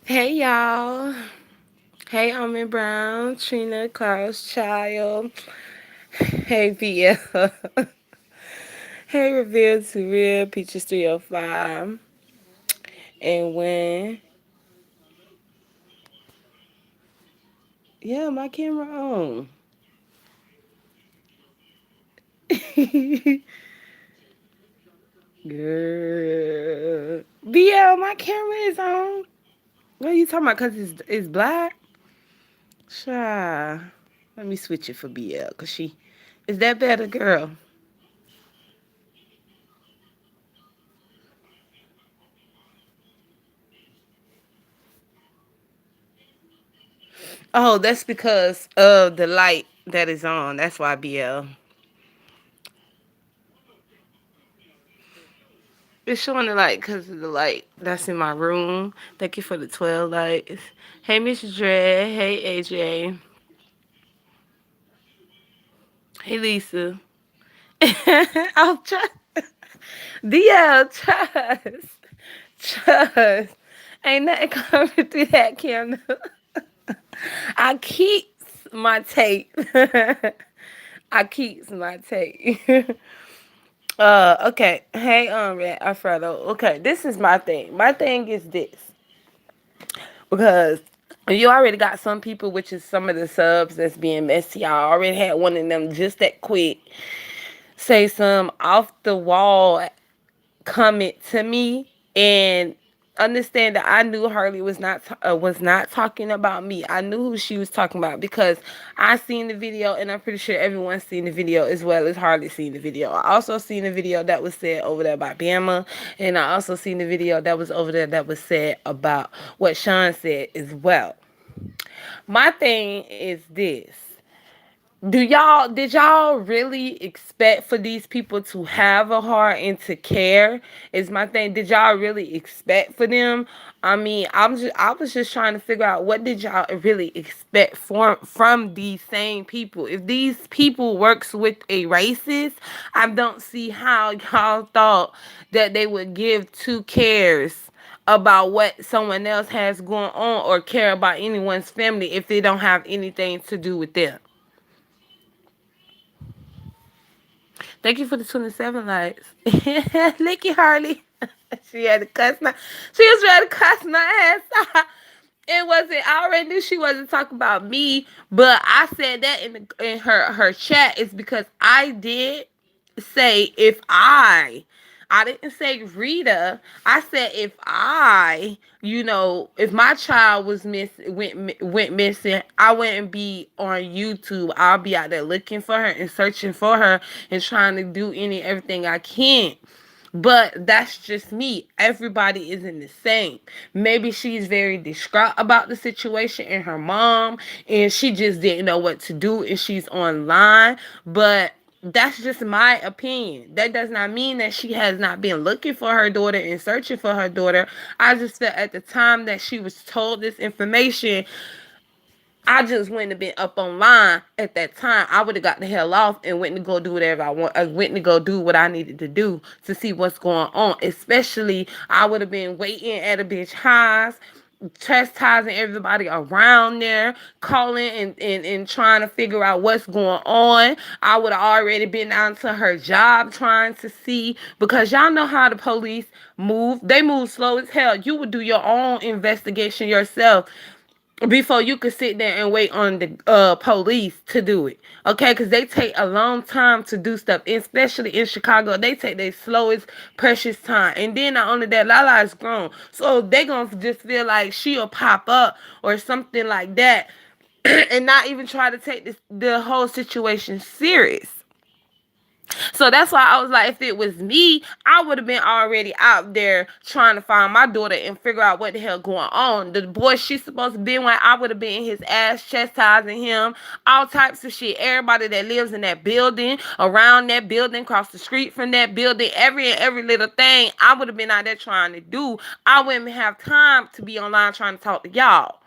Hey y'all. Hey Almond Brown, Trina, Carl's Child. Hey VL. Hey Reveal to Real, Peaches 305. And when yeah, my camera on. Girl. VL, my camera is on. What are you talking about? Cause it's black? Sure. Let me switch it for BL, cause she is that better, girl? Oh, that's because of the light that is on. That's why BL. It's showing the light because of the light that's in my room. Thank you for the 12 lights. Hey, Miss Dre. Hey, AJ. Hey, Lisa. I'll try. DL, trust. Trust. Ain't nothing coming through that camera. I keeps my tape. I keeps my tape. Okay. Hey, Red Alfredo. Okay, this is my thing. My thing is this. Because you already got some people, which is some of the subs that's being messy. I already had one of them just that quick say some off the wall comment to me and understand that I knew Harley was not talking about me. I knew who she was talking about because I seen the video and I'm pretty sure everyone's seen the video as well as Harley seen the video. I also seen the video that was said over there by Bama, and I also seen the video that was over there that was said about what Sean said as well. My thing is this. Did y'all really expect for these people to have a heart and to care? Is my thing. Did y'all really expect for them? I mean, I was just trying to figure out what did y'all really expect from these same people. If these people works with a racist, I don't see how y'all thought that they would give two cares about what someone else has going on or care about anyone's family if they don't have anything to do with them. Thank you for the 27 likes. Licky Harley. She had to cuss my. She was ready to cuss my ass out. It wasn't. I already knew she wasn't talking about me, but I said that in her chat is because I did say if I didn't say Rita. I said if if my child was went missing, I wouldn't be on YouTube. I'll be out there looking for her and searching for her and trying to do everything I can. But that's just me. Everybody isn't the same. Maybe she's very distraught about the situation and her mom, and she just didn't know what to do, and she's online. But that's just my opinion. That does not mean that she has not been looking for her daughter and searching for her daughter. I just felt at the time that she was told this information, I just wouldn't have been up online at that time. I would have got the hell off and went to go do whatever I want. I went to go do what I needed to do to see what's going on. Especially, I would have been waiting at a bitch house, chastising everybody around there, calling and trying to figure out what's going on. I would have already been down to her job trying to see, because y'all know how the police move. They move slow as hell. You would do your own investigation yourself before you could sit there and wait on the police to do it. Okay, because they take a long time to do stuff, especially in Chicago. They take their slowest precious time. And then not only that, Lala is grown, so they gonna just feel like she'll pop up or something like that and not even try to take the whole situation serious. So that's why I was like, if it was me, I would have been already out there trying to find my daughter and figure out what the hell going on. The boy she's supposed to be with, I would have been in his ass chastising him, all types of shit. Everybody that lives in that building, around that building, across the street from that building, every little thing, I would have been out there trying to do. I wouldn't have time to be online trying to talk to y'all.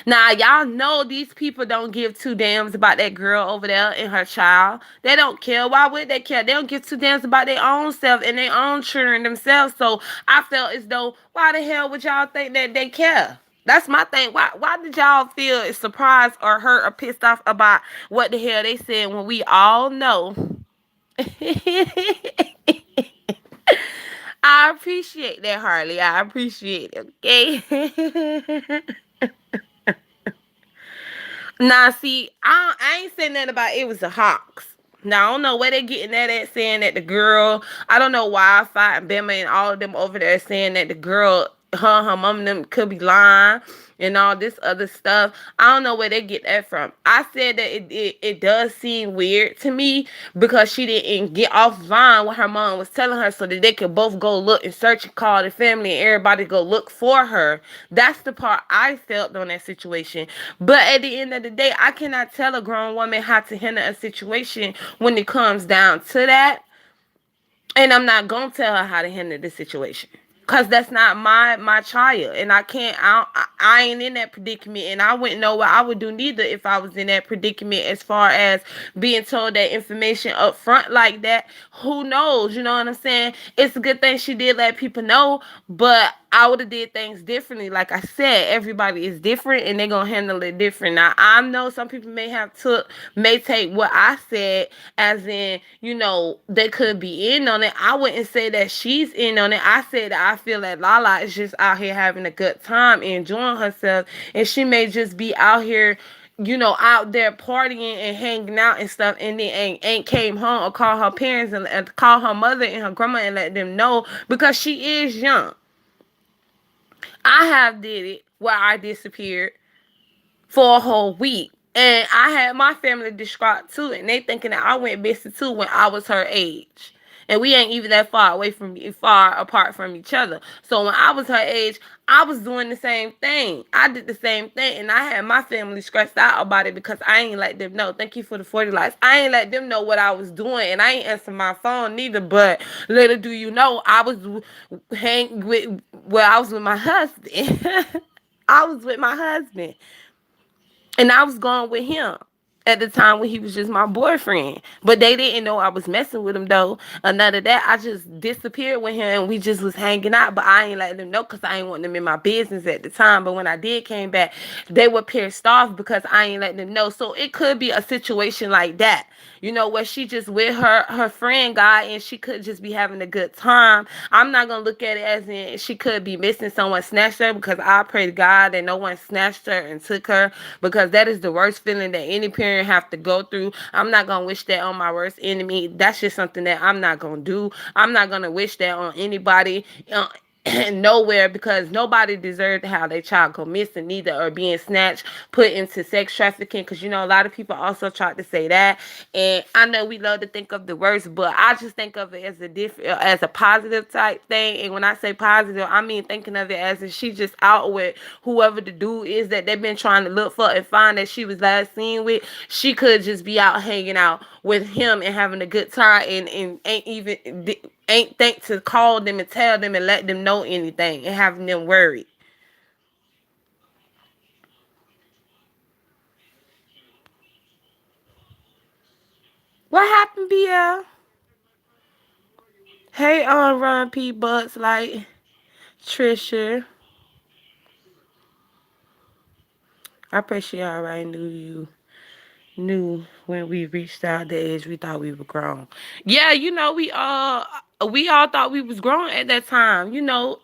Now, y'all know these people don't give two damns about that girl over there and her child. They don't care. Why would they care? They don't give two damns about their own self and their own children themselves. So I felt as though, why the hell would y'all think that they care? That's my thing. Why did y'all feel surprised or hurt or pissed off about what the hell they said when we all know? I appreciate that, Harley. I appreciate it. Okay. Now, see, I ain't saying nothing about it was a hoax. Now, I don't know where they getting that at, saying that the girl, I don't know why I find Bama and all of them over there saying that the girl, her mom and them could be lying and all this other stuff. I don't know where they get that from. I said that it does seem weird to me because she didn't get offline what her mom was telling her so that they could both go look and search and call the family and everybody go look for her. That's the part I felt on that situation. But at the end of the day, I cannot tell a grown woman how to handle a situation when it comes down to that. And I'm not gonna tell her how to handle the situation. Cause that's not my child, and I can't. I ain't in that predicament, and I wouldn't know what I would do neither if I was in that predicament. As far as being told that information up front like that, who knows? You know what I'm saying? It's a good thing she did let people know, but I would have did things differently. Like I said, everybody is different, and they're gonna handle it different. Now I know some people may take what I said as in, they could be in on it. I wouldn't say that she's in on it. I said that I feel that Lala is just out here having a good time and enjoying herself, and she may just be out here, out there partying and hanging out and stuff, and then ain't came home or call her parents and call her mother and her grandma and let them know, because she is young. I have did it where I disappeared for a whole week. And I had my family distraught too, and they thinking that I went missing too when I was her age. And we ain't even that far apart from each other. So when I was her age, I was doing the same thing. I did the same thing, and I had my family stressed out about it because I ain't let them know. Thank you for the 40 likes. I ain't let them know what I was doing, and I ain't answer my phone neither. But little do you know, I was I was with my husband. I was with my husband. And I was going with him at the time when he was just my boyfriend. But they didn't know I was messing with him though. Another that I just disappeared with him and we just was hanging out. But I ain't letting them know because I ain't want them in my business at the time. But when I did came back, they were pissed off because I ain't letting them know. So it could be a situation like that. Where she just with her friend guy and she could just be having a good time. I'm not gonna look at it as in she could be missing someone snatched her, because I pray to God that no one snatched her and took her, because that is the worst feeling that any parent have to go through. I'm not gonna wish that on my worst enemy. That's just something that I'm not gonna do. I'm not gonna wish that on anybody. Nowhere, because nobody deserves to have their child go missing neither, or being snatched, put into sex trafficking, because a lot of people also try to say that. And I know we love to think of the worst, but I just think of it as a positive type thing. And when I say positive, I mean thinking of it as if she just out with whoever the dude is that they've been trying to look for and find that she was last seen with. She could just be out hanging out with him and having a good time, and ain't think to call them and tell them and let them know anything and having them worried. What happened, BL? Hey, on Run P Bucks, like Trisha. I pray she already knew when we reached our the age we thought we were grown. Yeah, we all thought we was grown at that time.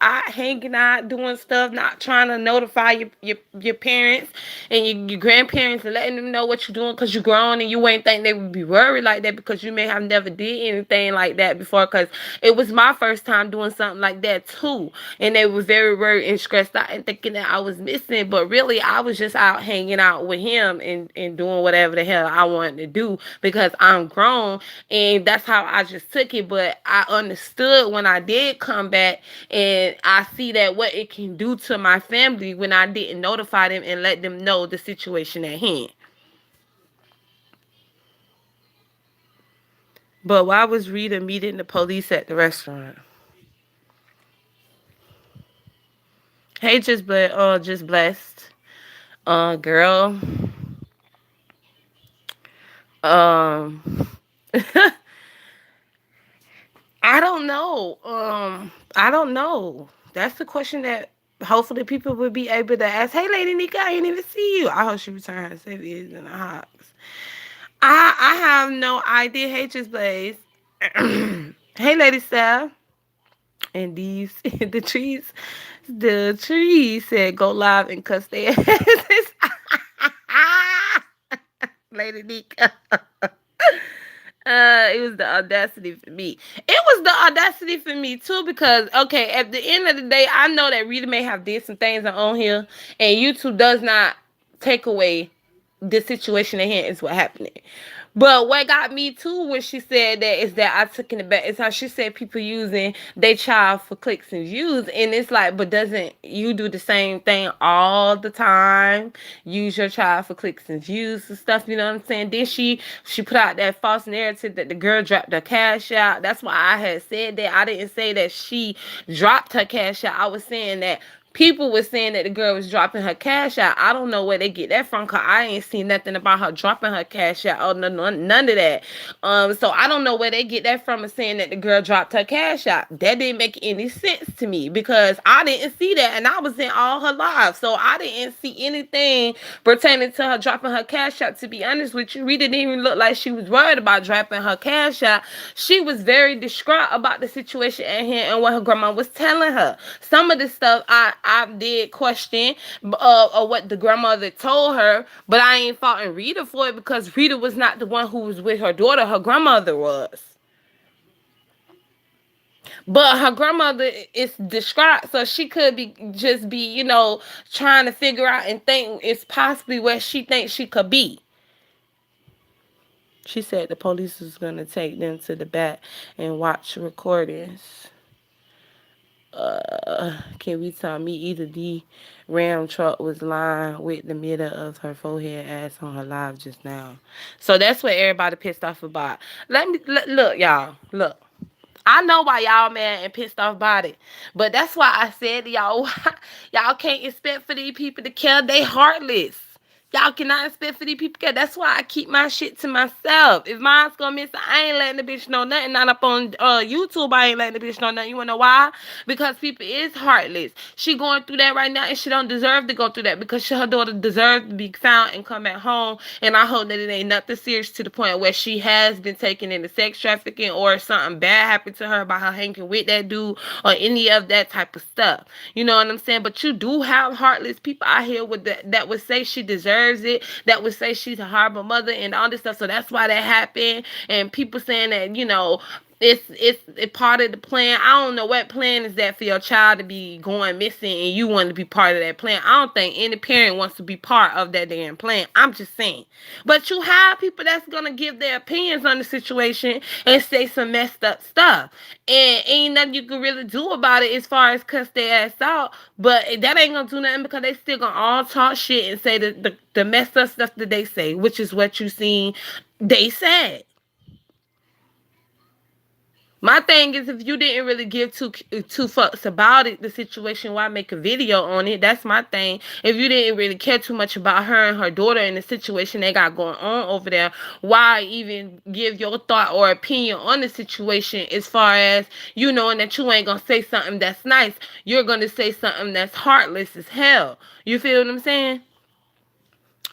I hanging out, doing stuff, not trying to notify your parents and your grandparents and letting them know what you're doing because you're grown, and you ain't think they would be worried like that because you may have never did anything like that before, because it was my first time doing something like that too. And they were very worried and stressed out and thinking that I was missing, but really I was just out hanging out with him and doing whatever the hell I wanted to do because I'm grown, and that's how I just took it. But I understood when I did come back, and I see that what it can do to my family when I didn't notify them and let them know the situation at hand. But why was Rita meeting the police at the restaurant? Hey, just blessed. Girl. Um, I don't know. I don't know. That's the question that hopefully people will be able to ask. Hey, Lady Nika, I didn't even see you. I hope she returned her savings in the hogs. I have no idea. Hey, just Blaze. Hey, Lady Steph. And these the trees said go live and cuss their asses. Lady Nika. It was the audacity for me. It was the audacity for me too, because okay, at the end of the day, I know that Rita may have did some things on here, and YouTube does not take away the situation at hand is what happened. But what got me too when she said that is that I took in the back is how she said people using their child for clicks and views, and it's like, but doesn't you do the same thing all the time? Use your child for clicks and views and stuff. You know what I'm saying? Then she put out that false narrative that the girl dropped her cash out. That's why I had said that. I didn't say that she dropped her cash out. I was saying that people were saying that the girl was dropping her cash out. I don't know where they get that from, because I ain't seen nothing about her dropping her cash out. Oh, none of that. So I don't know where they get that from, and saying that the girl dropped her cash out. That didn't make any sense to me, because I didn't see that, and I was in all her live. So I didn't see anything pertaining to her dropping her cash out. To be honest with you, Rita didn't even look like she was worried about dropping her cash out. She was very distraught about the situation at hand and what her grandma was telling her. Some of the stuff I did question what the grandmother told her, but I ain't faulting Rita for it, because Rita was not the one who was with her daughter. Her grandmother was. But her grandmother is distraught, so she could be trying to figure out and think it's possibly where she thinks she could be. She said the police was gonna take them to the back and watch recordings. Can we tell me either the Ram truck was lying with the middle of her forehead ass on her live just now? So that's what everybody pissed off about. Look, y'all. Look. I know why y'all mad and pissed off about it. But that's why I said to y'all, y'all can't expect for these people to care. They heartless. Y'all cannot expect for these people to care. That's why I keep my shit to myself. If mine's gonna miss, I ain't letting the bitch know nothing. Not up on YouTube, I ain't letting the bitch know nothing. You wanna know why? Because people is heartless. She going through that right now, and she don't deserve to go through that, because her daughter deserves to be found and come at home. And I hope that it ain't nothing serious to the point where she has been taken into sex trafficking, or something bad happened to her by her hanging with that dude, or any of that type of stuff. You know what I'm saying? But you do have heartless people out here with that would say she deserves it, that would say she's a horrible mother and all this stuff. So that's why that happened. And people saying that, it's part of the plan. I don't know what plan is that for your child to be going missing and you want to be part of that plan. I don't think any parent wants to be part of that damn plan. I'm just saying. But you have people that's gonna give their opinions on the situation and say some messed up stuff. And ain't nothing you can really do about it as far as cuss their ass out. But that ain't gonna do nothing, because they still gonna all talk shit and say the messed up stuff that they say, which is what you seen they said. My thing is, if you didn't really give two fucks about it, the situation, why make a video on it? That's my thing. If you didn't really care too much about her and her daughter and the situation they got going on over there, why even give your thought or opinion on the situation, as far as you knowing that you ain't gonna say something that's nice, you're gonna say something that's heartless as hell. You feel what I'm saying?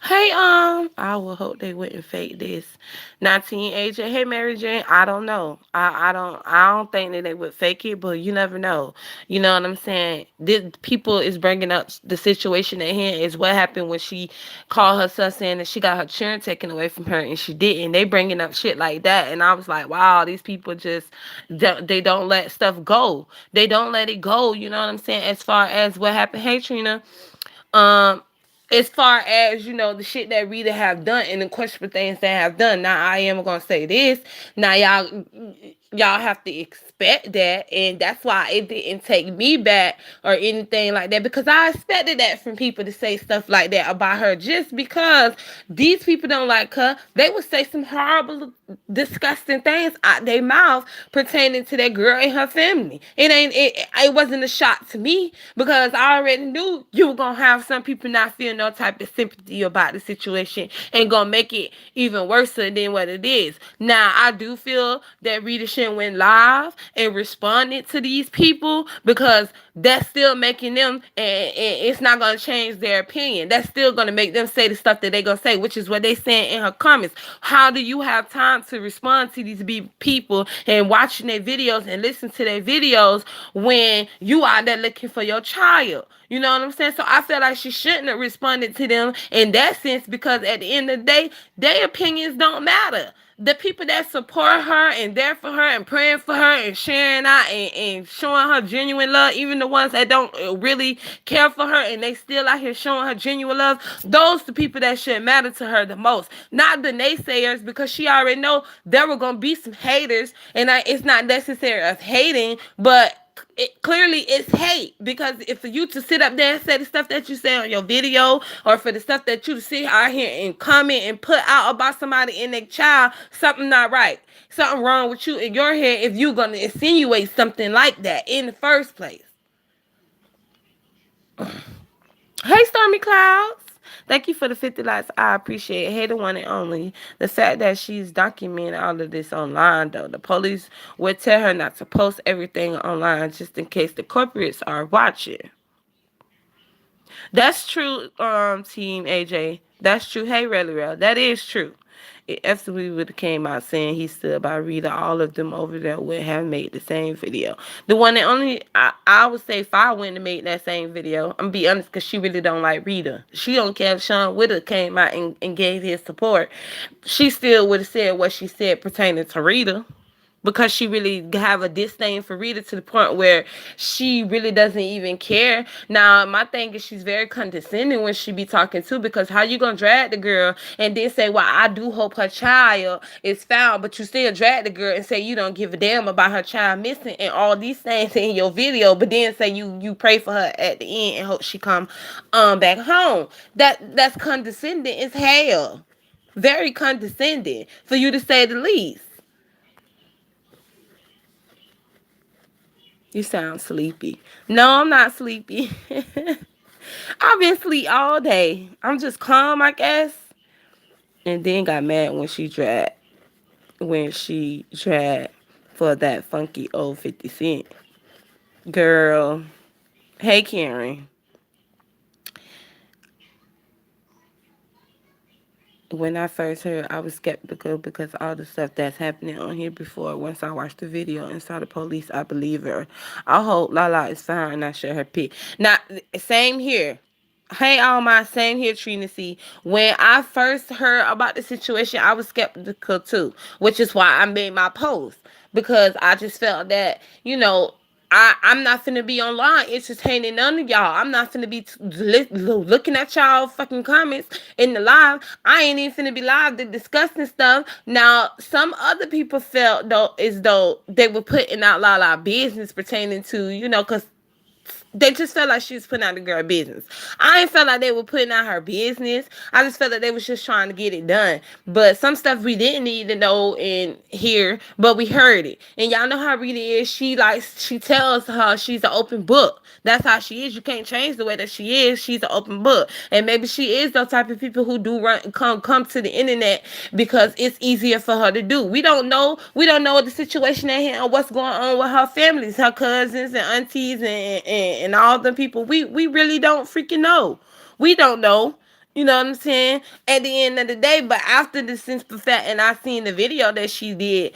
Hey, I will hope they wouldn't fake this. 19 AJ. Hey, Mary Jane. I don't know. I don't think that they would fake it, but you never know. You know what I'm saying? This people is bringing up the situation at hand is what happened when she called her son saying that she got her children taken away from her and she didn't. They bringing up shit like that, and I was like, wow, these people just they don't let stuff go. They don't let it go. You know what I'm saying? As far as what happened, hey Trina. Um, as far as the shit that Rita have done and the questionable things that have done. Now I am gonna say this. Now y'all, y'all have to expect that, and that's why it didn't take me back or anything like that, because I expected that from people to say stuff like that about her. Just because these people don't like her, they would say some horrible, disgusting things out their mouth pertaining to that girl and her family. It wasn't a shock to me, because I already knew you were gonna have some people not feel no type of sympathy about the situation and gonna make it even worse than what it is. Now, I do feel that Rita Shin went live and responded to these people, because that's still making them, and it's not gonna change their opinion. That's still gonna make them say the stuff that they gonna say, which is what they saying in her comments. How do you have time to respond to these people and watching their videos and listen to their videos when you out there looking for your child? You know what I'm saying? So I feel like she shouldn't have responded to them in that sense, because at the end of the day, their opinions don't matter. The people that support her and there for her and praying for her and sharing out and showing her genuine love, even the ones that don't really care for her and they still out here showing her genuine love, those the people that should matter to her the most. Not the naysayers, because she already know there were gonna be some haters, and it's not necessary of hating, but clearly it's hate, because if for you to sit up there and say the stuff that you say on your video, or for the stuff that you to sit out here and comment and put out about somebody and their child, something not right, something wrong with you in your head if you're gonna insinuate something like that in the first place. Hey, Stormy Clouds. Thank you for the 50 likes. I appreciate it. Hey, the one and only. The fact that she's documenting all of this online, though. The police would tell her not to post everything online just in case the corporates are watching. That's true, Team AJ. That's true. Hey, Relly, that is true. It absolutely would have came out saying he stood by Rita. All of them over there would have made the same video. The one that only, I would say, if I wouldn't have made that same video, I'm going to be honest, because she really don't like Rita. She don't care if Sean Witter came out and gave his support. She still would have said what she said pertaining to Rita, because she really have a disdain for Rita to the point where she really doesn't even care. Now, my thing is she's very condescending when she be talking too, because how you gonna drag the girl and then say, well, I do hope her child is found, but you still drag the girl and say you don't give a damn about her child missing and all these things in your video, but then say you pray for her at the end and hope she come back home. That's condescending as hell. Very condescending, for you to say the least. You sound sleepy. No, I'm not sleepy. I've been asleep all day. I'm just calm, I guess. And then got mad when she tried for that funky old 50 Cent. Girl. Hey, Karen. When I first heard, I was skeptical because all the stuff that's happening on here before. Once I watched the video and saw the police, I believe her. I hope Lala is fine and I share her pic. Now, same here. Hey, all my same here, Trina C. When I first heard about the situation, I was skeptical too, which is why I made my post, because I just felt that, I'm not finna be online entertaining none of y'all. I'm not finna be looking at y'all fucking comments in the live. I ain't even finna be live discussing stuff. Now, some other people felt though as though they were putting out a lot of business pertaining to, because they just felt like she was putting out the girl business. I ain't felt like they were putting out her business. I just felt like they was just trying to get it done. But some stuff we didn't need to know and hear, but we heard it. And y'all know how Rita is. She tells her she's an open book. That's how she is. You can't change the way that she is. She's an open book. And maybe she is those type of people who do come to the internet because it's easier for her to do. We don't know. We don't know the situation at hand, what's going on with her families, her cousins and aunties and all the people. We really don't freaking know. We don't know. You know what I'm saying? At the end of the day, but after the simple fact, and I seen the video that she did,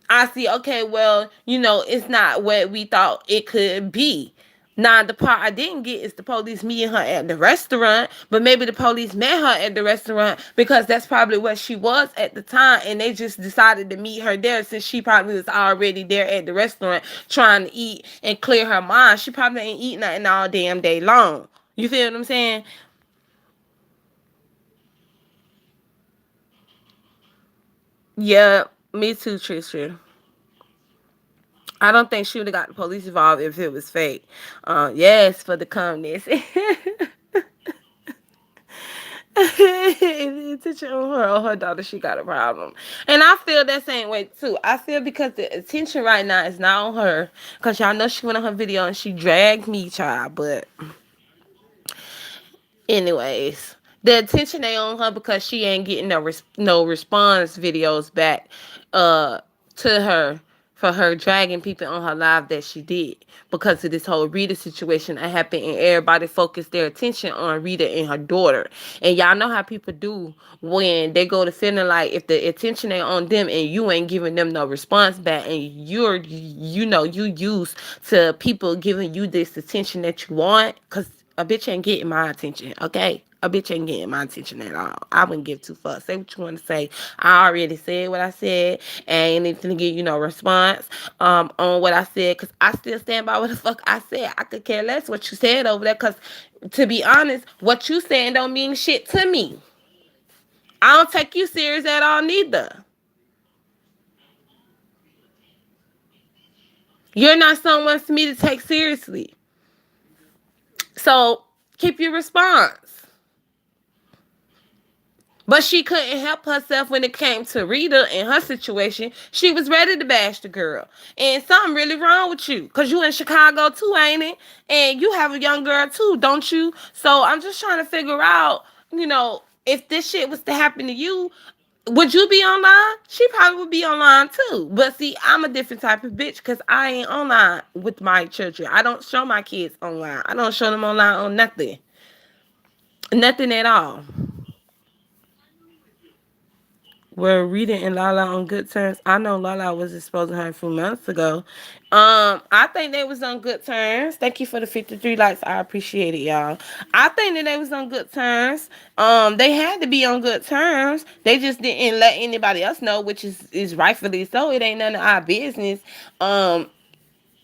I see, okay, well, it's not what we thought it could be. Now, the part I didn't get is the police meeting her at the restaurant, but maybe the police met her at the restaurant because that's probably where she was at the time, and they just decided to meet her there since she probably was already there at the restaurant trying to eat and clear her mind. She probably ain't eating nothing all damn day long. You feel what I'm saying? Yeah, me too, Trisha. I don't think she would have got the police involved if it was fake. Yes, for the calmness. Attention on her daughter, she got a problem. And I feel that same way too. I feel because the attention right now is not on her. Because y'all know she went on her video and she dragged me, child. But anyways, the attention ain't on her because she ain't getting no response videos back to her for her dragging people on her live that she did because of this whole Rita situation that happened, and everybody focused their attention on Rita and her daughter. And y'all know how people do when they go to feeling like if the attention ain't on them and you ain't giving them no response back, and you used to people giving you this attention that you want, because a bitch ain't getting my attention, okay? A bitch ain't getting my attention at all. I wouldn't give two fucks. Say what you want to say. I already said what I said, and ain't anything to give you no response on what I said, because I still stand by what the fuck I said. I could care less what you said over there, because to be honest, what you saying don't mean shit to me. I don't take you serious at all neither. You're not someone for me to take seriously. So keep your response. But she couldn't help herself when it came to Rita and her situation. She was ready to bash the girl. And something really wrong with you. Because you in Chicago too, ain't it? And you have a young girl too, don't you? So I'm just trying to figure out, if this shit was to happen to you, would you be online? She probably would be online too. But see, I'm a different type of bitch because I ain't online with my children. I don't show my kids online. I don't show them online on nothing. Nothing at all. Were Rita and Lala on good terms? I know Lala was exposing her a few months ago. I think they was on good terms. Thank you for the 53 likes. I appreciate it, y'all. I think that they was on good terms. They had to be on good terms. They just didn't let anybody else know, which is rightfully so. It ain't none of our business.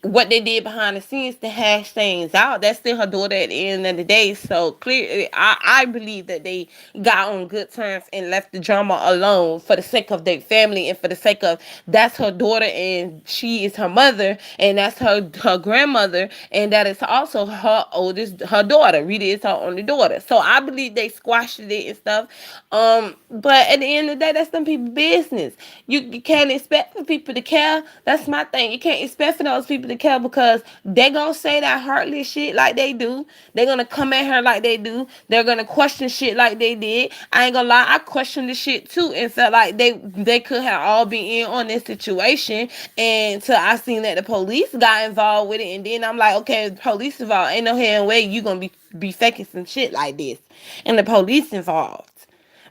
What they did behind the scenes to hash things out. That's still her daughter at the end of the day. So clearly, I believe that they got on good terms and left the drama alone for the sake of their family and for the sake of that's her daughter and she is her mother and that's her grandmother and that is also her daughter. Rita is her only daughter. So I believe they squashed it and stuff. But at the end of the day, that's some people's business. You can't expect for people to care. That's my thing. You can't expect for those people to care because they gonna say that heartless shit like they do. They're gonna come at her like they do. They're gonna question shit like they did. I ain't gonna lie, I questioned the shit too and felt like they could have all been in on this situation. And till I seen that the police got involved with it, and then I'm like, okay, the police involved. Ain't no hell way you gonna be faking some shit like this. And the police involved.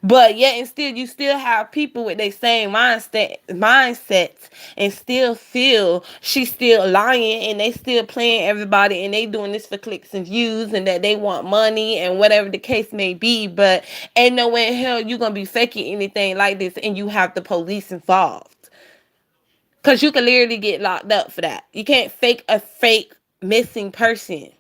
But yet and still, you still have people with their same mindsets and still feel she's still lying and they still playing everybody and they doing this for clicks and views and that they want money and whatever the case may be. But ain't no way in hell you gonna be faking anything like this and you have the police involved. Cause you can literally get locked up for that. You can't fake a fake missing person.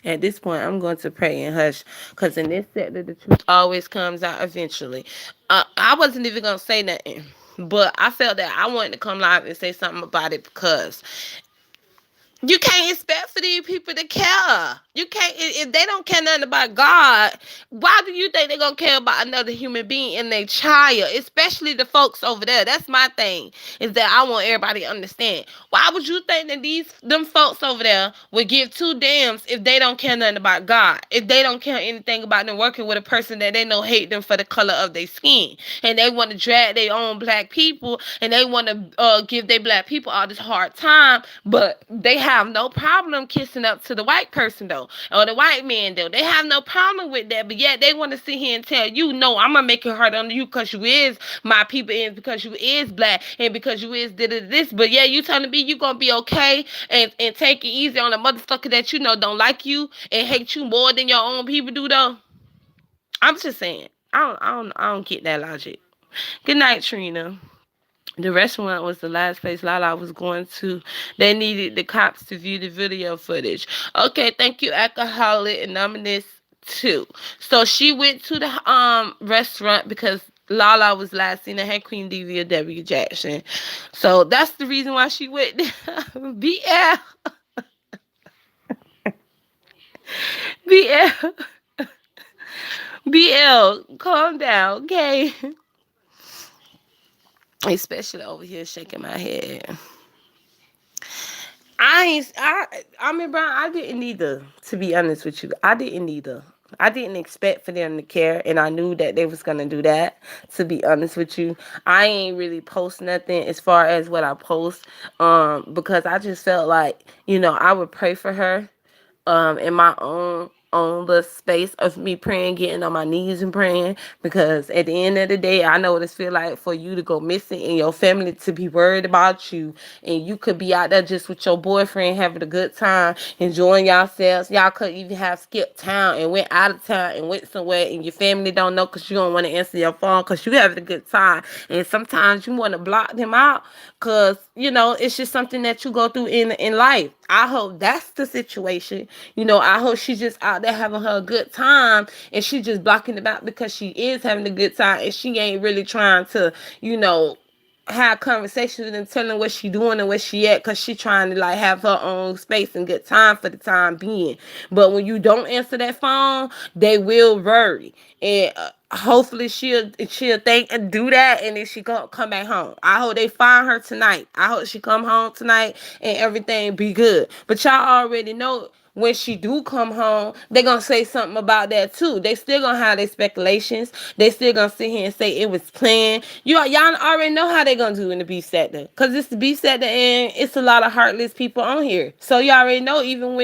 At this point, I'm going to pray and hush because in this sector, the truth always comes out eventually. I wasn't even going to say nothing, but I felt that I wanted to come live and say something about it because you can't expect for these people to care. You can't if they don't care nothing about God. Why do you think they're gonna care about another human being and their child, especially the folks over there? That's my thing. Is that I want everybody to understand. Why would you think that them folks over there would give two damns if they don't care nothing about God? If they don't care anything about them working with a person that they know hate them for the color of their skin, and they want to drag their own black people, and they want to give their black people all this hard time, but they have no problem kissing up to the white person though, or the white man though. They have no problem with that, but yet they want to sit here and tell you, no, I'm gonna make it hard on you because you is my people and because you is black and because you is this. But yeah, you telling me you gonna be okay and take it easy on a motherfucker that you know don't like you and hate you more than your own people do though. I'm just saying, I don't get that logic. Good night, Trina. The restaurant was the last place Lala was going to. They needed the cops to view the video footage. Okay, thank you, Alcoholic Anonymous too. So she went to the restaurant because Lala was last seen at her Queen Divya W. Jackson. So that's the reason why she went there. BL. BL. BL. Calm down, okay? Especially over here shaking my head. I mean, Brian, I didn't either, to be honest with you. I didn't either. I didn't expect for them to care, and I knew that they was gonna do that, to be honest with you. I ain't really post nothing as far as what I post, because I just felt like, I would pray for her in my own little space of me praying, getting on my knees and praying, because at the end of the day, I know what it feel like for you to go missing and your family to be worried about you, and you could be out there just with your boyfriend having a good time, enjoying yourselves. Y'all could even have skipped town and went out of town and went somewhere, and your family don't know because you don't want to answer your phone because you having a good time. And sometimes you want to block them out because it's just something that you go through in life. I hope that's the situation. I hope she's just out there having her a good time, and she just blocking it out because she is having a good time, and she ain't really trying to, have conversations and tell them what she doing and where she at, because she trying to like have her own space and good time for the time being. But when you don't answer that phone, they will worry, and hopefully she'll think and do that, and then she come back home. I hope they find her tonight. I hope she come home tonight and everything be good. But y'all already know, when she do come home, they gonna say something about that too. They still gonna have their speculations. They still gonna sit here and say it was planned. Y'all already know how they gonna do in the beef sector, cause it's the beef sector and it's a lot of heartless people on here. So y'all already know, even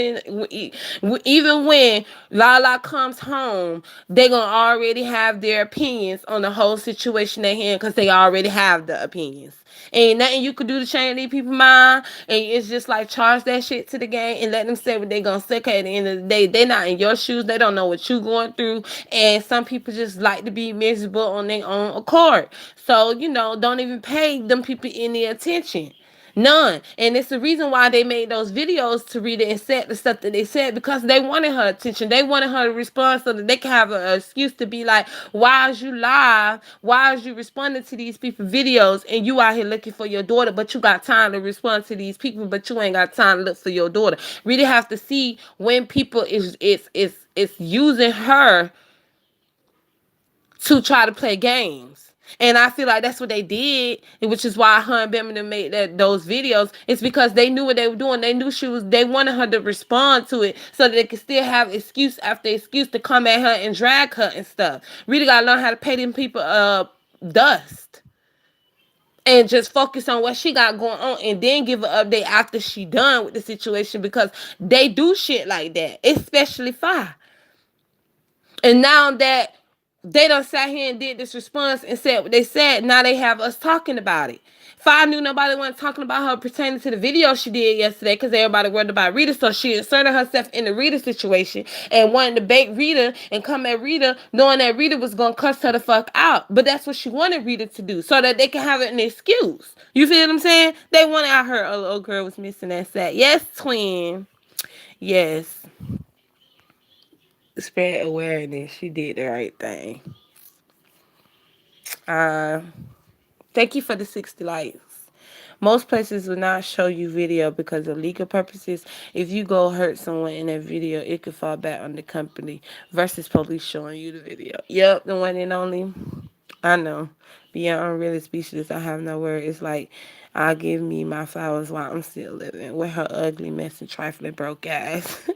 when Lala comes home, they gonna already have their opinions on the whole situation at hand, cause they already have the opinions. Ain't nothing you could do to change these people's mind. And it's just like charge that shit to the game and let them say what they gonna say. Cause at the end of the day, they not in your shoes. They don't know what you going through. And some people just like to be miserable on their own accord. So, don't even pay them people any attention. None. And it's the reason why they made those videos to read it and said the stuff that they said, because they wanted her attention. They wanted her to respond so that they can have an excuse to be like, why is you live? Why is you responding to these people videos and you out here looking for your daughter, but you got time to respond to these people, but you ain't got time to look for your daughter. Really have to see when people is using her to try to play games. And I feel like that's what they did, which is why her and Birmingham made those videos. It's because they knew what they were doing. They knew they wanted her to respond to it so that they could still have excuse after excuse to come at her and drag her and stuff. Really gotta learn how to pay them people dust. And just focus on what she got going on, and then give an update after she done with the situation, because they do shit like that, especially Fi. And now that they done sat here and did this response and said what they said, now they have us talking about it. Fi knew nobody wasn't talking about her pertaining to the video she did yesterday, because everybody worried about Rita. So she inserted herself in the Rita situation and wanted to bait Rita and come at Rita, knowing that Rita was going to cuss her the fuck out. But that's what she wanted Rita to do, so that they can have an excuse. You feel what I'm saying? They wanted, I heard a little girl was missing that set. Yes, twin. Yes. Spread awareness. She did the right thing. Uh, Thank you for the 60 likes. Most places will not show you video because of legal purposes. If you go hurt someone in that video, it could fall back on the company versus police showing you the video. Yep, the one and only. I know. Beyond, I'm really speechless. I have no word. It's like, I'll give me my flowers while I'm still living. With her ugly, messy, trifling, broke ass.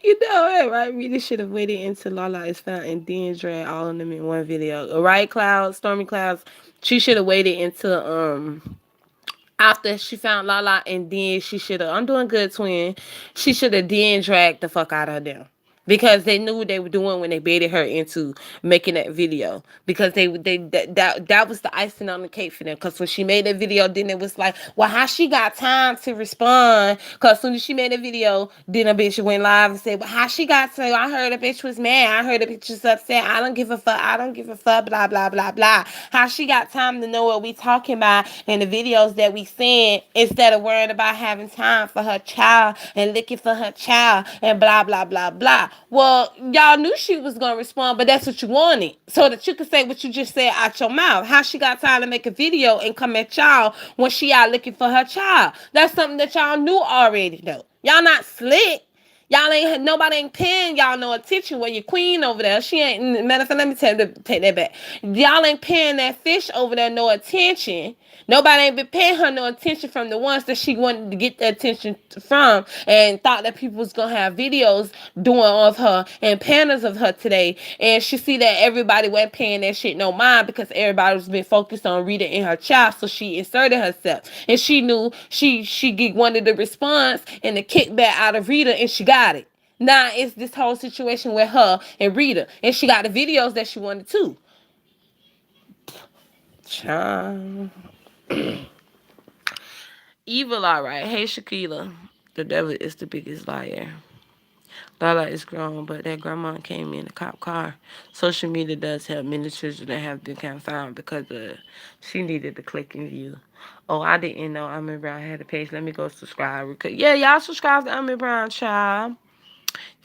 You know it, right? Really should have waited until Lala is found and then drag all of them in one video. Right, Clouds, Stormy Clouds? She should have waited until after she found Lala, and then she should have, I'm doing good, twin. She should have then dragged the fuck out of them. Because they knew what they were doing when they baited her into making that video. Because that was the icing on the cake for them. Because when she made that video, then it was like, well, how she got time to respond? Because as soon as she made the video, then a bitch went live and said, well, how she got to? I heard a bitch was mad. I heard a bitch was upset. I don't give a fuck. I don't give a fuck. Blah blah blah blah. How she got time to know what we talking about in the videos that we send, instead of worrying about having time for her child and looking for her child and blah blah blah blah. Well, y'all knew she was gonna respond, but that's what you wanted, so that you could say what you just said out your mouth. How she got time to make a video and come at y'all when she out looking for her child? That's something that y'all knew already, though. Y'all not slick. Y'all ain't nobody ain't paying y'all no attention. Well, your queen over there, she ain't. Matter of fact, let me take that back. Y'all ain't paying that fish over there no attention. Nobody ain't been paying her no attention from the ones that she wanted to get the attention from, and thought that people was gonna have videos doing of her and panels of her today. And she see that everybody wasn't paying that shit no mind because everybody was been focused on Rita and her child. So she inserted herself, and she knew wanted the response and the kickback out of Rita, and she got it. Now it's this whole situation with her and Rita, and she got the videos that she wanted too. Child. Evil, all right. Hey, Shaquila. The devil is the biggest liar. Lala is grown, but that grandma came in a cop car. Social media does help many children that have been confounded because she needed the click and view. Oh, I didn't know Amy Brown had a page. Let me go subscribe. Yeah, y'all subscribe to Amy Brown, child.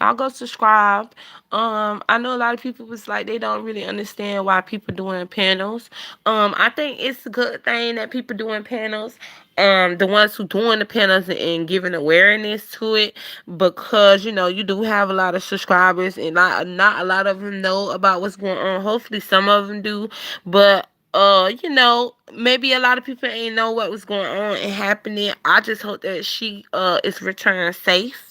Y'all go subscribe. I know a lot of people was like they don't really understand why people doing panels. I think it's a good thing that people doing panels. The ones who doing the panels and giving awareness to it, because you do have a lot of subscribers and not a lot of them know about what's going on. Hopefully some of them do, but maybe a lot of people ain't know what was going on and happening. I just hope that she is returned safe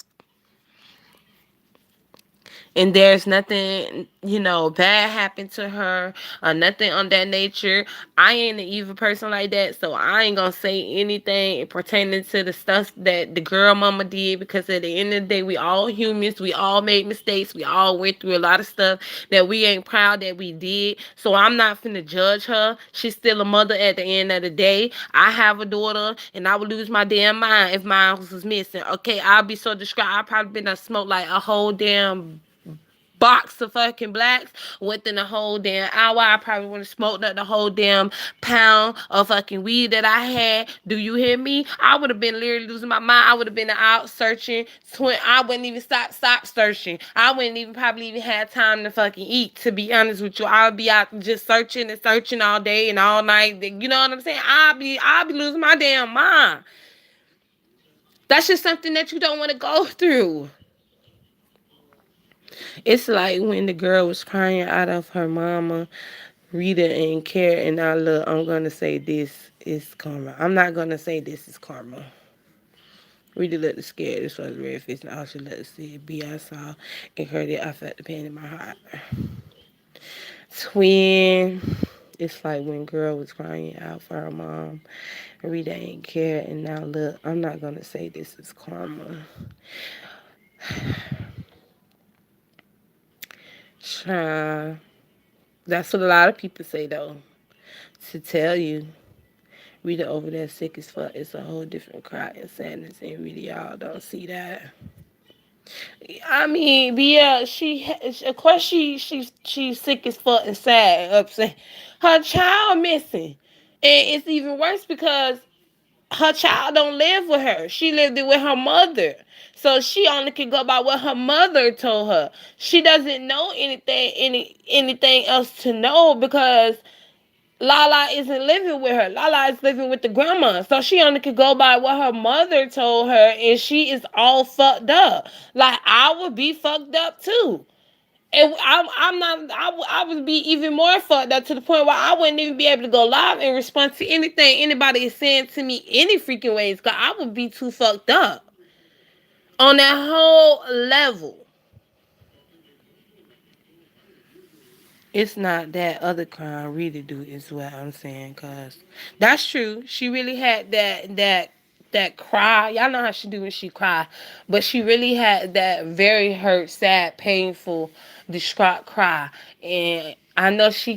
and there's nothing, bad happened to her or nothing on that nature. I ain't an evil person like that, so I ain't gonna say anything pertaining to the stuff that the girl mama did, because at the end of the day, we all humans, we all made mistakes, we all went through a lot of stuff that we ain't proud that we did. So I'm not finna judge her. She's still a mother at the end of the day. I have a daughter, and I would lose my damn mind if mine was missing. Okay, I'll be so distraught. I probably been a smoke like a whole damn box of fucking blacks within a whole damn hour. I probably would have smoked up the whole damn pound of fucking weed that I had. Do you hear me? I would have been literally losing my mind. I would have been out searching. I wouldn't even stop searching. I wouldn't even probably even have time to fucking eat, to be honest with you. I would be out just searching and searching all day and all night. You know what I'm saying? I'll be losing my damn mind. That's just something that you don't want to go through. It's like when the girl was crying out of her mama, Rita and Care, and I look, I'm gonna say this is karma. I'm not gonna say this is karma. Rita looked scared. This was red face, and all she let us see be I saw and heard it. I felt the pain in my heart. Twin. It's like when girl was crying out for her mom, Rita ain't care, and now look, I'm not gonna say this is karma. Child. That's what a lot of people say though. To tell you, Rita over there sick as fuck. It's a whole different cry and sadness, and really y'all don't see that. I mean, but yeah, of course she's sick as fuck and sad and upset. Her child missing, and it's even worse because her child don't live with her. She lived it with her mother. So she only can go by what her mother told her. She doesn't know anything else to know, because Lala isn't living with her. Lala is living with the grandma. So she only could go by what her mother told her, and she is all fucked up. Like, I would be fucked up too. And I'm not, I would be even more fucked up, to the point where I wouldn't even be able to go live and respond to anything anybody is saying to me any freaking ways, because I would be too fucked up on that whole level. It's not that other crime really do, is what I'm saying, cause that's true. She really had that cry. Y'all know how she do when she cry, but she really had that very hurt, sad, painful, distraught cry. And I know she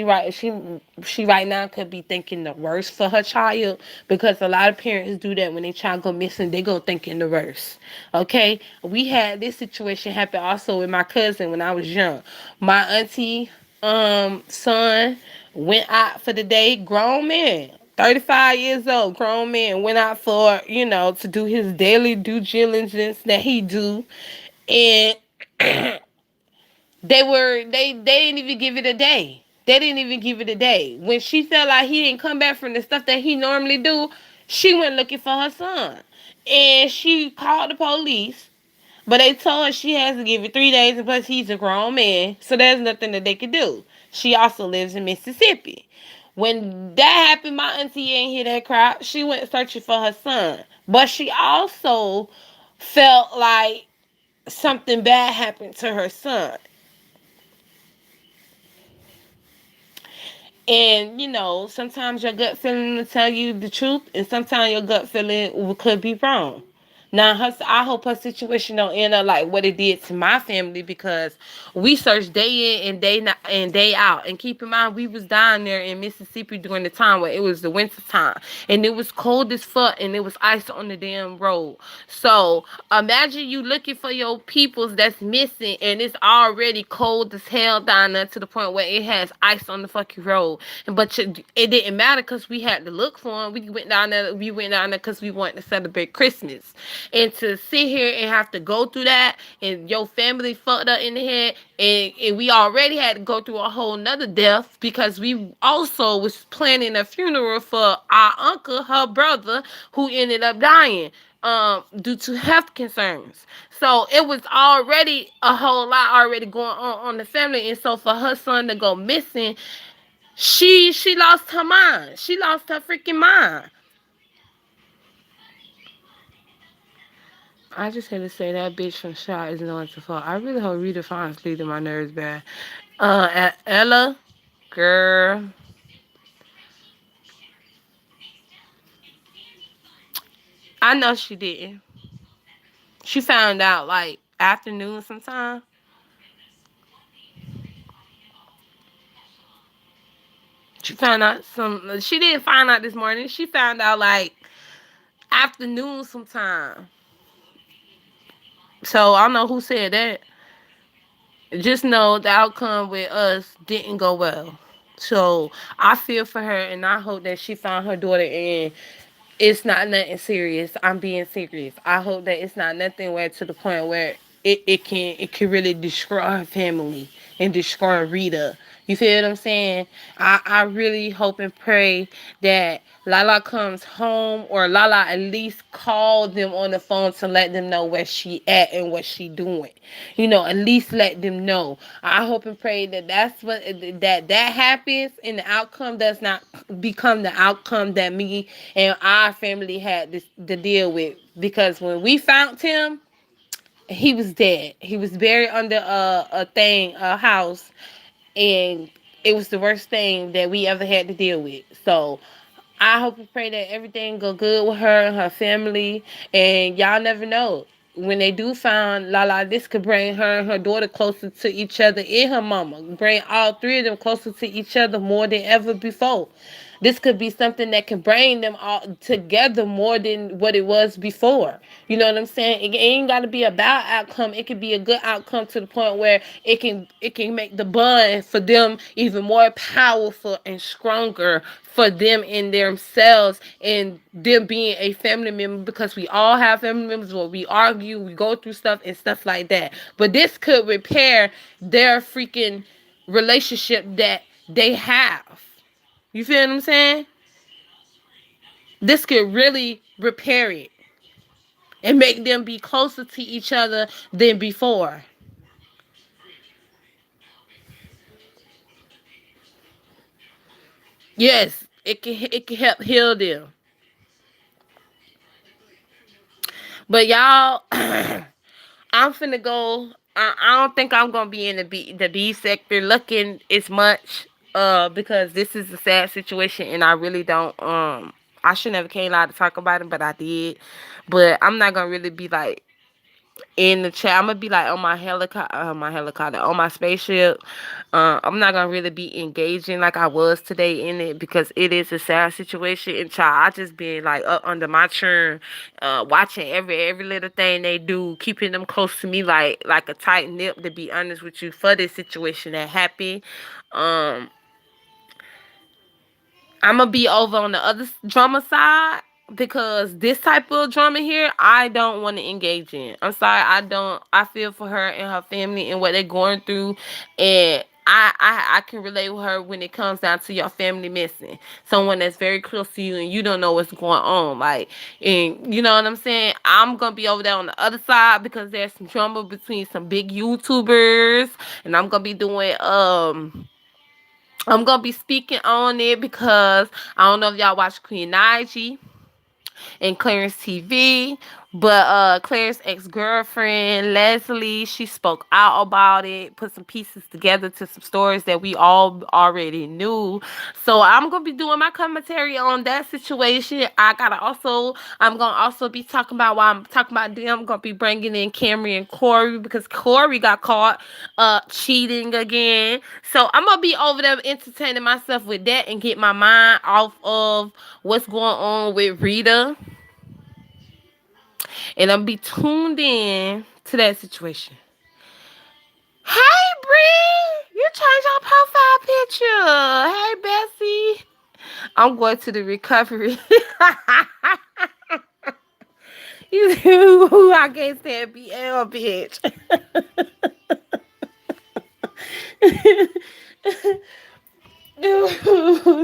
right now could be thinking the worst for her child, because a lot of parents do that when they child go missing. They go thinking the worst. Okay, we had this situation happen also with my cousin when I was young. My auntie son went out for the day. Grown man, 35 years old, grown man, went out for to do his daily due diligence that he do. And They didn't even give it a day. They didn't even give it a day. When she felt like he didn't come back from the stuff that he normally do, she went looking for her son. And she called the police. But they told her she has to give it 3 days, and plus he's a grown man, so there's nothing that they could do. She also lives in Mississippi. When that happened, my auntie ain't hear that crap. She went searching for her son. But she also felt like something bad happened to her son. And sometimes your gut feeling will tell you the truth, and sometimes your gut feeling could be wrong. Now, I hope her situation don't end up like what it did to my family, because we searched day in and day out. And keep in mind, we was down there in Mississippi during the time where it was the winter time, and it was cold as fuck, and it was ice on the damn road. So imagine you looking for your peoples that's missing, and it's already cold as hell down there to the point where it has ice on the fucking road. But it didn't matter because we had to look for them. We went down there. We went down there because we wanted to celebrate Christmas. And to sit here and have to go through that, and your family fucked up in the head, and we already had to go through a whole nother death because we also was planning a funeral for our uncle, her brother, who ended up dying due to health concerns. So it was already a whole lot already going on the family. And so for her son to go missing, she lost her mind. She lost her freaking mind. I just had to say that bitch from Shot is knowing to fuck. I really hope Rita finds leading my nerves bad. Ella, girl, I know she didn't. She found out like afternoon sometime. She found out some. She didn't find out this morning. She found out like afternoon sometime. So I don't know who said that. Just know the outcome with us didn't go well. So I feel for her, and I hope that she found her daughter, and it's not nothing serious. I'm being serious. I hope that it's not nothing where to the point where it can really destroy her family and destroy Rita. You feel what I'm saying? I really hope and pray that Lala comes home, or Lala at least call them on the phone to let them know where she at and what she doing. At least let them know. I hope and pray that that happens, and the outcome does not become the outcome that me and our family had to deal with. Because when we found him, he was dead. He was buried under a house, and it was the worst thing that we ever had to deal with. So I hope and pray that everything go good with her and her family. And y'all never know. When they do find Lala, this could bring her and her daughter closer to each other, and her mama. Bring all three of them closer to each other more than ever before. This could be something that can bring them all together more than what it was before. You know what I'm saying? It ain't got to be a bad outcome. It could be a good outcome to the point where it can make the bond for them even more powerful and stronger for them in themselves, and them being a family member, because we all have family members where we argue, we go through stuff and stuff like that. But this could repair their freaking relationship that they have. You feel what I'm saying? This could really repair it and make them be closer to each other than before. Yes, it can help heal them. But y'all, I'm finna go. I don't think I'm gonna be in the B sector looking as much, because this is a sad situation, and I really don't I should never came out to talk about it, but I did. But I'm not gonna really be like in the chat. I'm gonna be like on my spaceship. I'm not gonna really be engaging like I was today in it, because it is a sad situation. And child, I just been like up under my churn, watching every little thing they do, keeping them close to me like a tight nip. To be honest with you, for this situation that happened, um, I'm gonna be over on the other drama side. because this type of drama here, I don't want to engage in. I'm sorry, I don't. I feel for her and her family and what they're going through, and I can relate with her when it comes down to your family missing someone that's very close to you and you don't know what's going on. Like, and you know what I'm saying? I'm gonna be over there on the other side because there's some drama between some big YouTubers, and I'm gonna be speaking on it because I don't know if y'all watch Queen Naiji and Clarence TV. But Claire's ex-girlfriend, Leslie, she spoke out about it, put some pieces together to some stories that we all already knew. So I'm gonna be doing my commentary on that situation. I'm gonna also be talking about while I'm talking about them, I'm gonna be bringing in Camry and Corey because Corey got caught cheating again. So I'm gonna be over there entertaining myself with that and get my mind off of what's going on with Rita, and I'm be tuned in to that situation. Hey, Bree, you changed your profile picture. Hey, Bessie. I'm going to the recovery. I can't stand BL, bitch.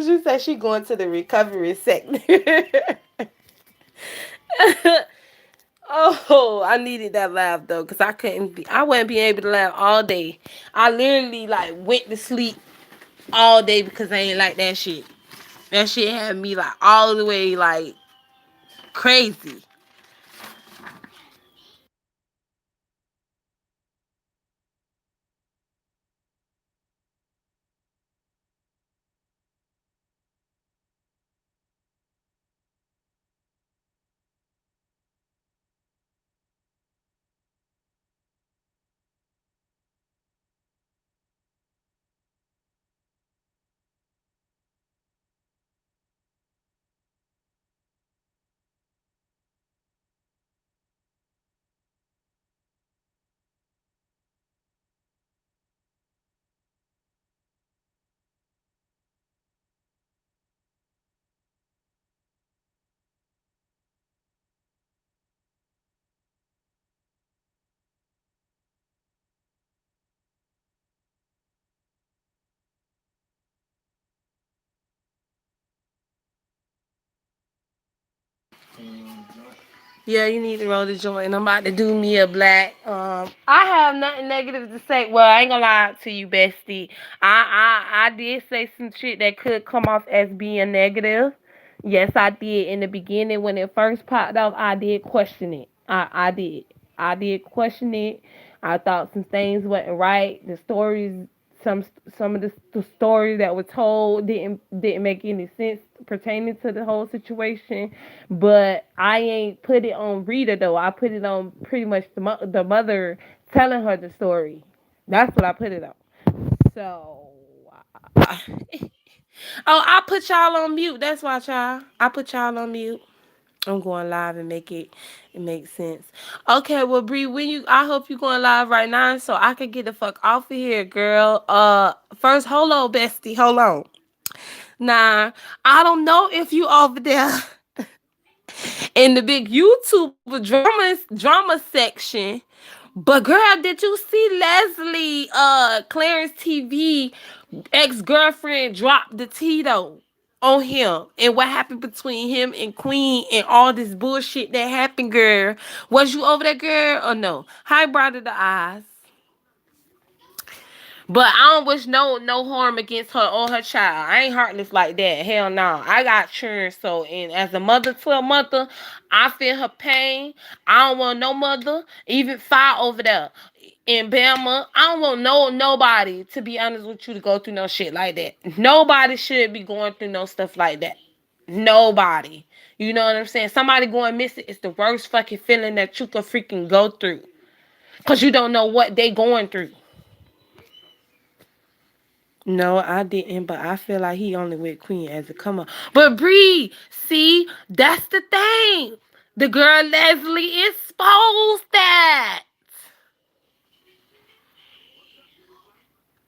She said she going to the recovery sector. Oh, I needed that laugh though, cause I wouldn't be able to laugh all day. I literally like went to sleep all day because I ain't like that shit. That shit had me like all the way like crazy. Yeah, you need to roll the joint. I'm about to do me a black. I have nothing negative to say. Well, I ain't gonna lie to you, bestie. I did say some shit that could come off as being negative. Yes, I did. In the beginning, when it first popped off, I did question it. I did. I did question it. I thought some things wasn't right. The stories, some some of the stories that were told didn't make any sense pertaining to the whole situation. But I ain't put it on Rita though. I put it on pretty much the mother telling her the story. That's what I put it on. So, uh, oh, I put y'all on mute. That's why, y'all. I put y'all on mute. I'm going live and it make sense. Okay, well, Bree, I hope you going live right now so I can get the fuck off of here, girl. First, hold on, bestie, hold on. Nah, I don't know if you over there in the big YouTube drama section. But girl, did you see Leslie Clarence TV ex-girlfriend drop the Tito on him and what happened between him and Queen and all this bullshit that happened, girl? Was you over there, girl, or no? Hi, Brother the Eyes. But I don't wish no harm against her or her child. I ain't heartless like that. Hell no. I got children, so and as a mother to a mother, I feel her pain. I don't want no mother, even fire over there in Bama. I don't want nobody, to be honest with you, to go through no shit like that. Nobody should be going through no stuff like that. Nobody. You know what I'm saying? Somebody going missing is the worst fucking feeling that you could freaking go through. Cause you don't know what they going through. No, I didn't, but I feel like he only with Queen as a come up. But Bree, see, that's the thing. The girl Leslie exposed that.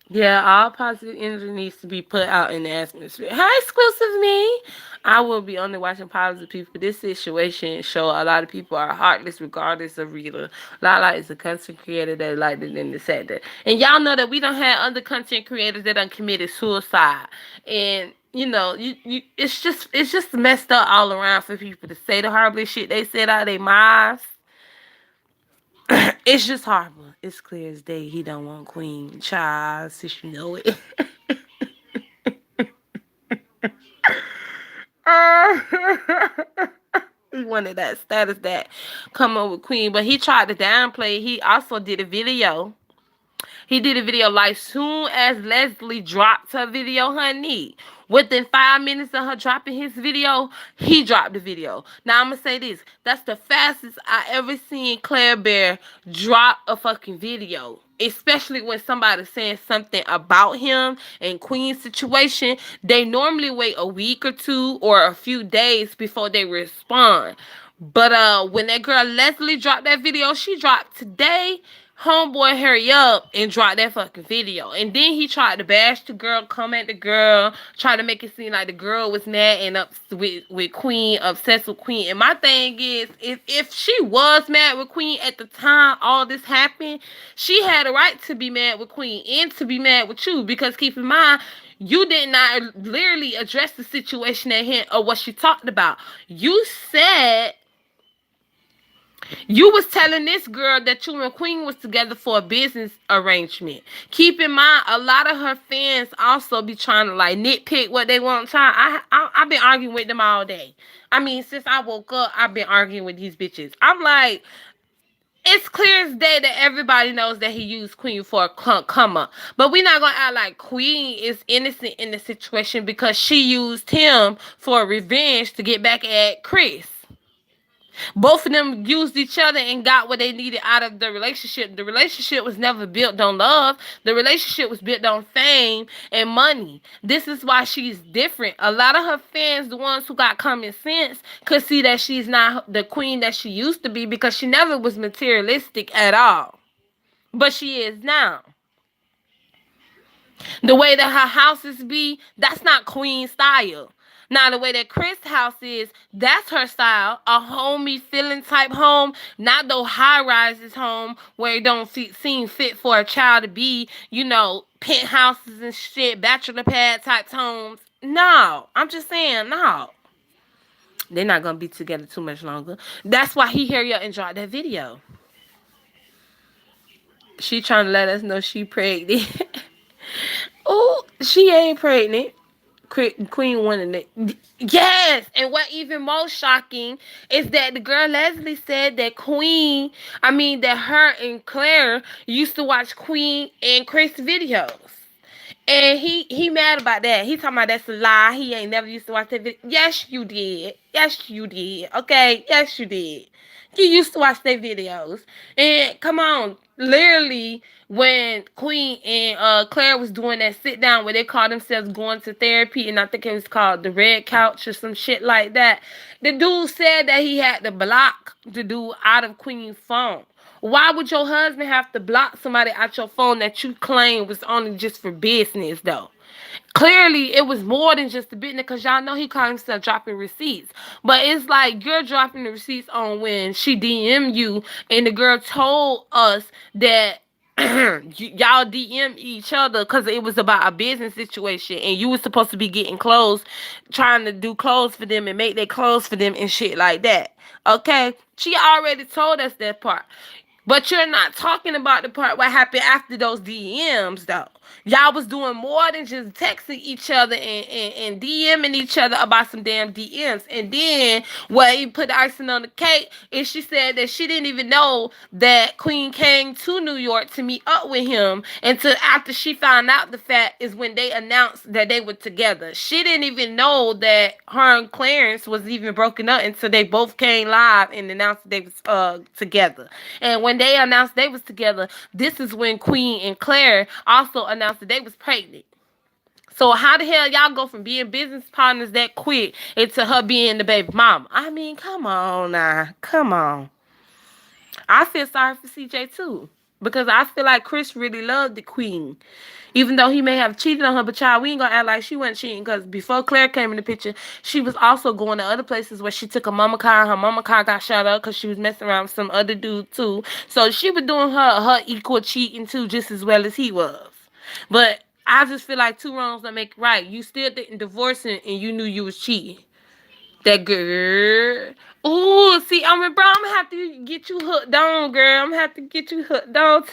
Yeah, all positive energy needs to be put out in the atmosphere. Hi, exclusive me. I will be only watching positive people. This situation show a lot of people are heartless regardless of reader. Lala is a content creator that liked it in the sector. And y'all know that we don't have other content creators that done committed suicide. And you know, it's just messed up all around for people to say the horrible shit they said out of their mouths. It's just horrible. It's clear as day he don't want Queen. Child, since you know it. He wanted that status that come up with Queen, but he tried to downplay. He also did a video. He did a video like soon as Leslie dropped her video, honey. Within 5 minutes of her dropping his video, he dropped the video. Now I'm gonna say this: that's the fastest I ever seen Claire Bear drop a fucking video. Especially when somebody's saying something about him and Queen's situation, they normally wait a week or two or a few days before they respond. But when that girl Leslie dropped that video, she dropped today. Homeboy hurry up and drop that fucking video. And then he tried to bash the girl, come at the girl, try to make it seem like the girl was mad and up with Queen, obsessed with Queen. And my thing is, if she was mad with Queen at the time all this happened, she had a right to be mad with Queen and to be mad with you. Because keep in mind, you did not literally address the situation at hand or what she talked about. You said you was telling this girl that you and Queen was together for a business arrangement. Keep in mind, a lot of her fans also be trying to like nitpick what they want. I've been arguing with them all day. I mean, since I woke up, I've been arguing with these bitches. I'm like, it's clear as day that everybody knows that he used Queen for a come up. But we're not gonna act like Queen is innocent in the situation because she used him for revenge to get back at Chris. Both of them used each other and got what they needed out of the relationship. The relationship was never built on love. The relationship was built on fame and money. This is why she's different. A lot of her fans, the ones who got common sense, could see that she's not the queen that she used to be because she never was materialistic at all. But she is now. The way that her houses be, that's not queen style. Now, the way that Chris' house is, that's her style. A homey feeling type home. Not no high-rises home where it don't seem fit for a child to be, penthouses and shit, bachelor pad type homes. No. I'm just saying, no. They're not going to be together too much longer. That's why he hurry up and dropped that video. She trying to let us know she pregnant. Oh, she ain't pregnant. Queen wanted it. Yes, and what even more shocking is that the girl Leslie said that that her and Claire used to watch Queen and Chris videos. And he mad about that. He talking about that's a lie. He ain't never used to watch that video. Yes, you did. Yes, you did. Okay, yes, you did. You used to watch their videos. And come on, literally, when Queen and Claire was doing that sit down where they called themselves going to therapy, and I think it was called the Red Couch or some shit like that, the dude said that he had to block the dude out of Queen's phone. Why would your husband have to block somebody out your phone that you claim was only just for business, though? Clearly, it was more than just the business because y'all know he called himself dropping receipts. But it's like you're dropping the receipts on when she DM'd you and the girl told us that y'all DM each other because it was about a business situation and you was supposed to be getting clothes, trying to do clothes for them and make their clothes for them and shit like that. Okay? She already told us that part. But you're not talking about the part what happened after those DMs, though. Y'all was doing more than just texting each other and DMing each other about some damn DMs. And then what he put the icing on the cake is she said that she didn't even know that Queen came to New York to meet up with him until after she found out the fact is when they announced that they were together. She didn't even know that her and Clarence was even broken up until they both came live and announced they was together. And when they announced they was together, this is when Queen and Claire also announced that they was pregnant. So how the hell y'all go from being business partners that quick into her being the baby mama? I mean, come on now. Come on. I feel sorry for CJ too. Because I feel like Chris really loved the queen. Even though he may have cheated on her, but child, we ain't gonna act like she wasn't cheating. Because before Claire came in the picture, she was also going to other places where she took a mama car, and her mama car got shot up because she was messing around with some other dude too. So she was doing her equal cheating too, just as well as he was. But I just feel like two wrongs don't make it right. You still didn't divorce him, and you knew you was cheating. That girl. Ooh, see, bro, I'm gonna have to get you hooked on, girl. I'm gonna have to get you hooked on.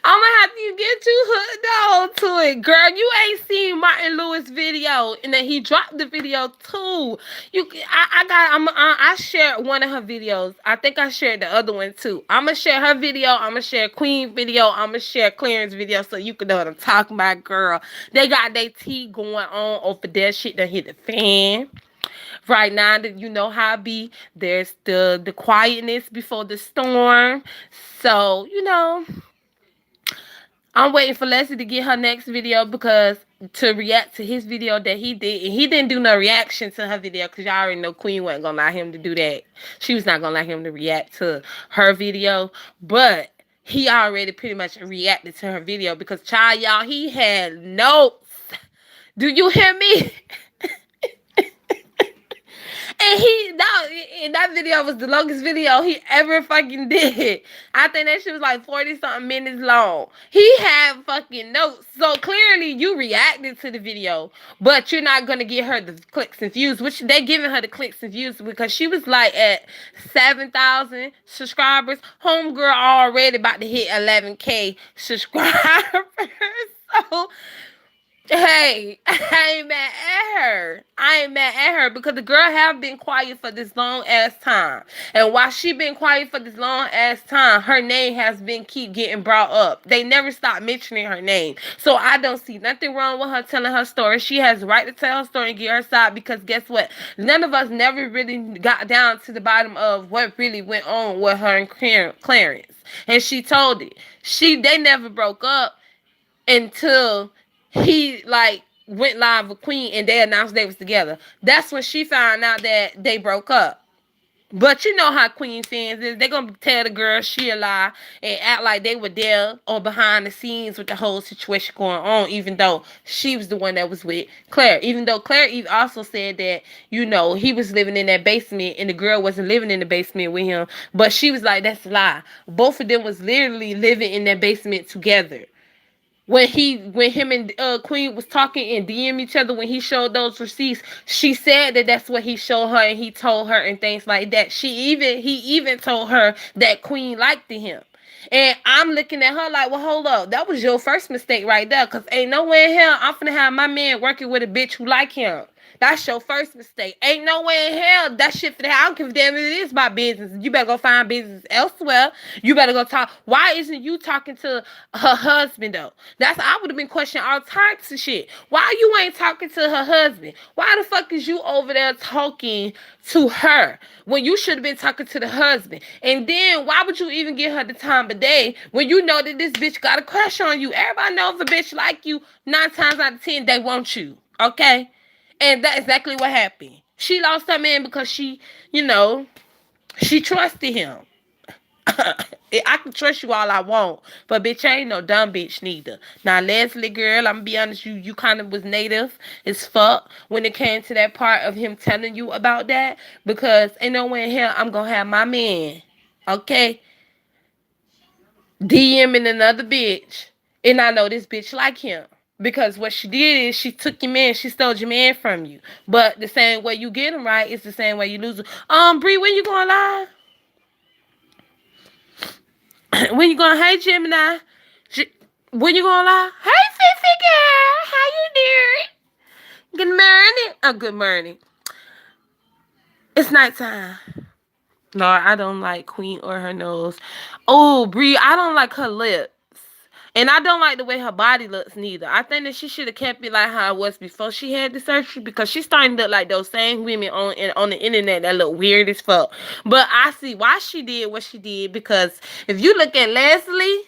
I'm gonna have to get you hooked on to it, girl. You ain't seen Martin Lewis video, and then he dropped the video too. I shared one of her videos. I think I shared the other one too. I'm gonna share her video. I'm gonna share Queen video. I'm gonna share Clarence video so you can know what I'm talking about, girl. They got their tea going on over there. Shit that hit the fan. Right now, that you know how it be. There's the quietness before the storm. So I'm waiting for Leslie to get her next video because to react to his video that he did. And he didn't do no reaction to her video because y'all already know Queen wasn't going to allow him to do that. She was not going to allow him to react to her video. But he already pretty much reacted to her video because, child, y'all, he had notes. Do you hear me? And that video was the longest video he ever fucking did. I think that shit was like 40 something minutes long. He had fucking notes. So clearly you reacted to the video, but you're not gonna get her the clicks and views, which they giving her the clicks and views because she was like at 7,000 subscribers. Homegirl already about to hit 11K subscribers. So hey, I ain't mad at her. I ain't mad at her because the girl have been quiet for this long ass time. And while she been quiet for this long ass time, her name has been keep getting brought up. They never stop mentioning her name. So I don't see nothing wrong with her telling her story. She has the right to tell her story and get her side because guess what? None of us never really got down to the bottom of what really went on with her and Clarence. And she told it. They never broke up until he like went live with Queen and they announced they was together. That's when she found out that they broke up. But you know how Queen fans is. They gonna tell the girl she a lie and act like they were there or behind the scenes with the whole situation going on, even though she was the one that was with Claire. Even though Claire also said that, he was living in that basement and the girl wasn't living in the basement with him. But she was like, that's a lie. Both of them was literally living in that basement together. When him and Queen was talking and DM each other, when he showed those receipts, she said that that's what he showed her and he told her and things like that. He even told her that Queen liked him. And I'm looking at her like, well, hold up. That was your first mistake right there. Because ain't no way in hell I'm finna have my man working with a bitch who like him. That's your first mistake. Ain't no way in hell that shit for that. I don't give a damn if it is my business. You better go find business elsewhere. You better go talk. Why isn't you talking to her husband though? I would have been questioning all types of shit. Why you ain't talking to her husband? Why the fuck is you over there talking to her when you should have been talking to the husband? And then why would you even give her the time of day when you know that this bitch got a crush on you? Everybody knows if a bitch like you, 9 times out of 10 they want you. Okay? And that's exactly what happened. She lost her man because she trusted him. I can trust you all I want, but bitch, I ain't no dumb bitch neither. Now, Leslie, girl, I'm gonna be honest, you kind of was native as fuck when it came to that part of him telling you about that, because ain't no way in hell I'm gonna have my man, okay, DMing another bitch, and I know this bitch like him. Because what she did is she took your man, she stole your man from you. But the same way you get him right, it's the same way you lose him. Bree, when you going live? When you going, hey Gemini? When you going live? Hey Fifi girl, how you doing? Good morning. Oh, good morning. It's nighttime. Lord, I don't like Queen or her nose. Oh, Bree, I don't like her lips. And I don't like the way her body looks neither. I think that she should have kept it like how it was before she had the surgery, because she's starting to look like those same women on the internet that look weird as fuck. But I see why she did what she did, because if you look at Leslie,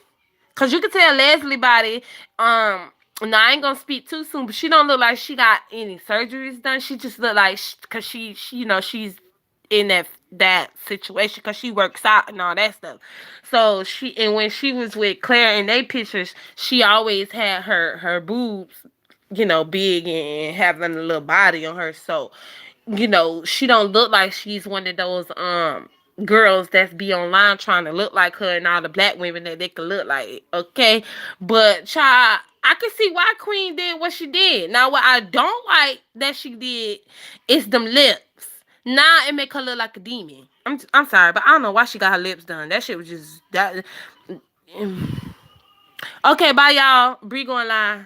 because you can tell Leslie body, now I ain't gonna speak too soon, but she don't look like she got any surgeries done. She just look like, because she's in that situation because she works out and all that stuff. So when she was with Claire in they pictures, she always had her boobs, big and having a little body on her. So, she don't look like she's one of those girls that's be online trying to look like her and all the black women that they could look like. Okay, but child, I can see why Queen did what she did. Now, what I don't like that she did is them lips. Nah, it make her look like a demon. I'm sorry, but I don't know why she got her lips done. That shit was just that. Okay, bye y'all. Bree going live.